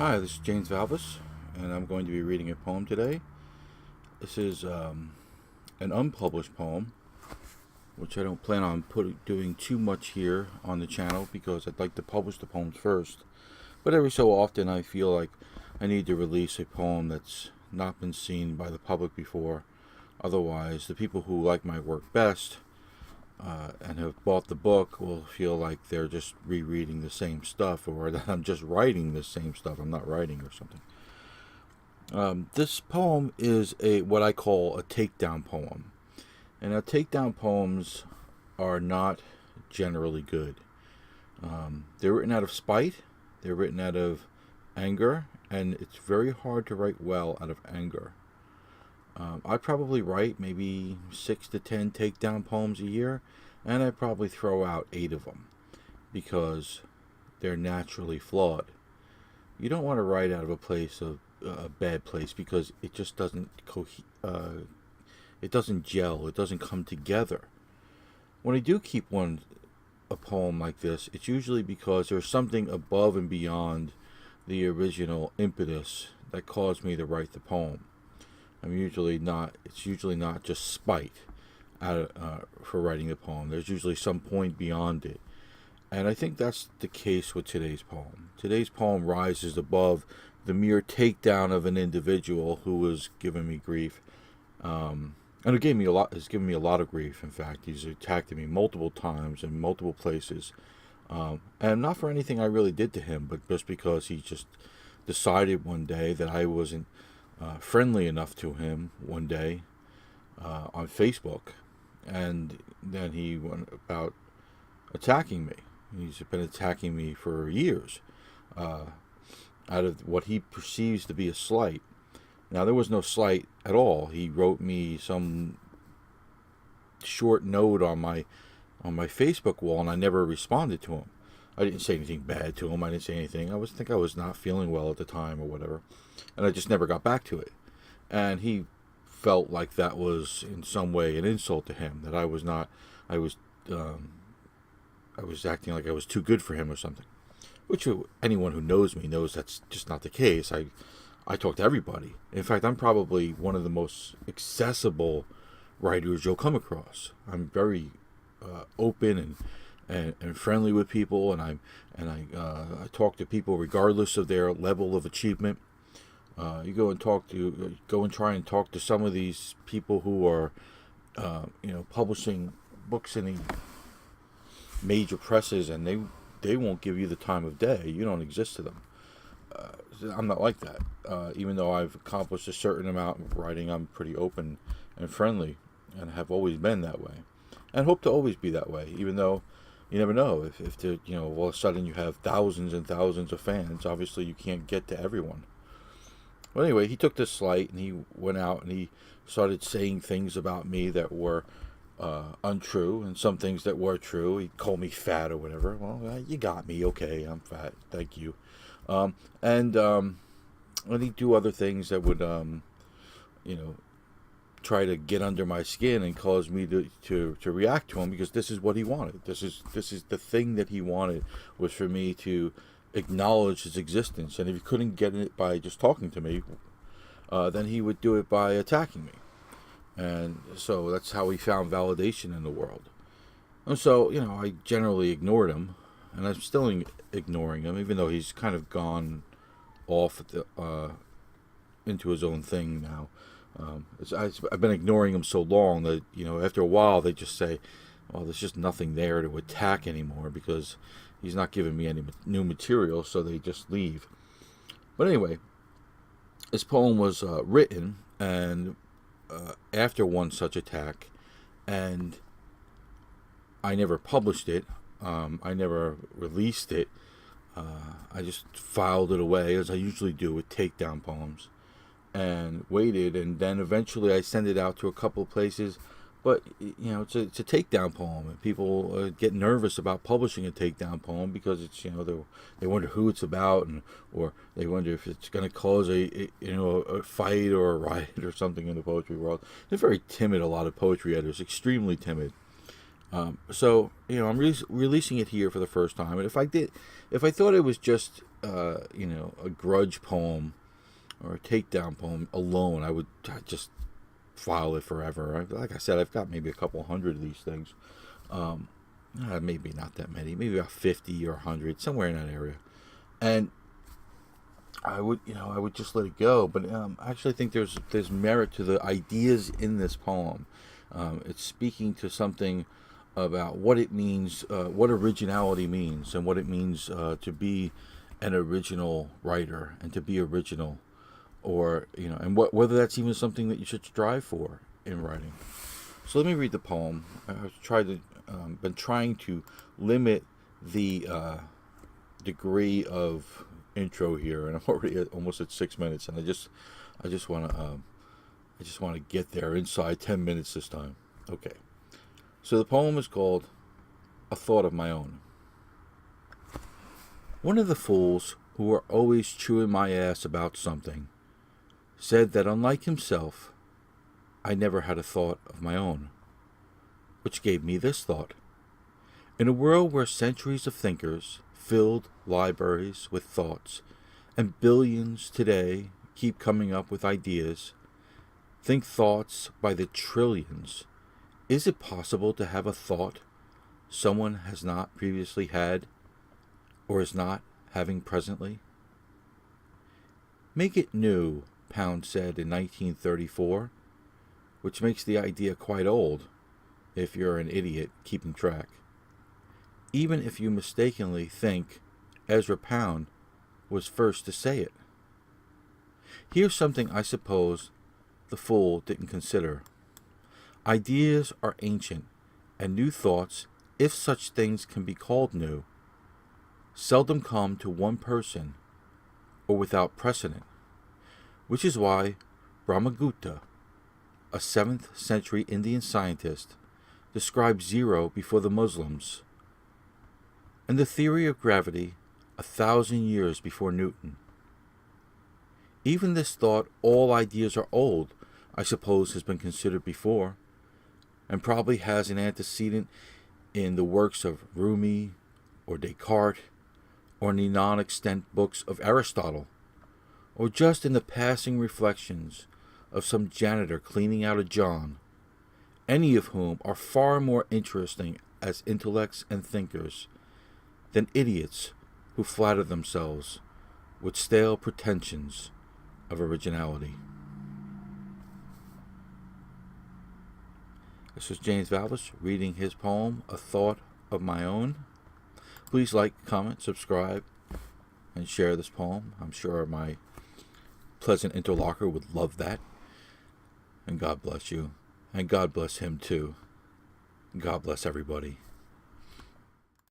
Hi, this is James Valvis, and I'm going to be reading a poem today. This is an unpublished poem, which I don't plan on doing too much here on the channel because I'd like to publish the poems first. But every so often I feel like I need to release a poem that's not been seen by the public before. Otherwise, the people who like my work best and have bought the book will feel like they're just rereading the same stuff, or that I'm just writing the same stuff. I'm not writing or something. This poem is what I call a takedown poem. And now takedown poems are not generally good. They're written out of spite. They're written out of anger, and it's very hard to write well out of anger. I probably write maybe 6 to 10 takedown poems a year, and I probably throw out 8 of them because they're naturally flawed. You don't want to write out of a bad place because it just doesn't it doesn't gel. It doesn't come together. When I do keep a poem like this, it's usually because there's something above and beyond the original impetus that caused me to write the poem. It's usually not just spite for writing the poem. There's usually some point beyond it. And I think that's the case with today's poem. Today's poem rises above the mere takedown of an individual who was giving me grief. And has given me a lot of grief, in fact. He's attacked me multiple times in multiple places. And not for anything I really did to him, but just because he just decided one day that I wasn't friendly enough to him one day on Facebook, and then he went about attacking me. He's been attacking me for years out of what he perceives to be a slight. Now, there was no slight at all. He wrote me some short note on my Facebook wall, and I never responded to him. I didn't say anything bad to him. I didn't say anything. I was not feeling well at the time or whatever. And I just never got back to it. And he felt like that was in some way an insult to him, that I was acting like I was too good for him or something. Which anyone who knows me knows that's just not the case. I talk to everybody. In fact, I'm probably one of the most accessible writers you'll come across. I'm very open and friendly with people, and I talk to people regardless of their level of achievement. You go and try and talk to some of these people who are, publishing books in the major presses, and they won't give you the time of day. You don't exist to them. I'm not like that. Even though I've accomplished a certain amount of writing, I'm pretty open and friendly, and have always been that way, and hope to always be that way. Even though you never know if all of a sudden you have thousands and thousands of fans. Obviously, you can't get to everyone. Well, anyway, he took this slight and he went out and he started saying things about me that were untrue, and some things that were true. He called me fat or whatever. Well, you got me. Okay, I'm fat. Thank you. And he'd do other things that would, try to get under my skin and cause me to react to him, because this is what he wanted. This is the thing that he wanted, was for me to acknowledge his existence. And if he couldn't get it by just talking to me, then he would do it by attacking me. And so that's how he found validation in the world. And so, I generally ignored him, and I'm still ignoring him, even though he's kind of gone off into his own thing now. I've been ignoring him so long that, after a while they just say, well, there's just nothing there to attack anymore because he's not giving me any new material, so they just leave. But anyway, this poem was written and after one such attack, and I never published it. I never released it. I just filed it away, as I usually do with takedown poems, and waited, and then eventually I sent it out to a couple of places. But it's a takedown poem, and people get nervous about publishing a takedown poem because it's they wonder who it's about, or they wonder if it's going to cause a fight or a riot or something in the poetry world. They're very timid. A lot of poetry editors, extremely timid. So I'm releasing it here for the first time, and if I thought it was just a grudge poem or a takedown poem alone, I'd just file it forever. Like I said, I've got maybe a couple hundred of these things. Maybe not that many, maybe about 50 or 100, somewhere in that area. And I would just let it go. But I actually think there's merit to the ideas in this poem. It's speaking to something about what it means, what originality means, and what it means to be an original writer and to be original, or and whether that's even something that you should strive for in writing. So let me read the poem. I've been trying to limit the degree of intro here, and I'm already almost at 6 minutes, and I just want to get there inside 10 minutes this time. Okay. So the poem is called A Thought of My Own. One of the fools who were always chewing my ass about something said that unlike himself, I never had a thought of my own, which gave me this thought. In a world where centuries of thinkers filled libraries with thoughts, and billions today keep coming up with ideas, think thoughts by the trillions, is it possible to have a thought someone has not previously had or is not having presently? Make it new, Pound said in 1934, which makes the idea quite old if you're an idiot keeping track. Even if you mistakenly think Ezra Pound was first to say it. Here's something I suppose the fool didn't consider. Ideas are ancient, and new thoughts, if such things can be called new, seldom come to one person or without precedent, which is why Brahmagupta, a 7th century Indian scientist, described zero before the Muslims, and the theory of gravity 1,000 years before Newton. Even this thought, all ideas are old, I suppose has been considered before, and probably has an antecedent in the works of Rumi or Descartes, or in the non-extant books of Aristotle, or just in the passing reflections of some janitor cleaning out a John, any of whom are far more interesting as intellects and thinkers than idiots who flatter themselves with stale pretensions of originality. This was James Valvis reading his poem, A Thought of My Own. Please like, comment, subscribe, and share this poem. I'm sure my pleasant interlocutor would love that. And God bless you. And God bless him too. God bless everybody.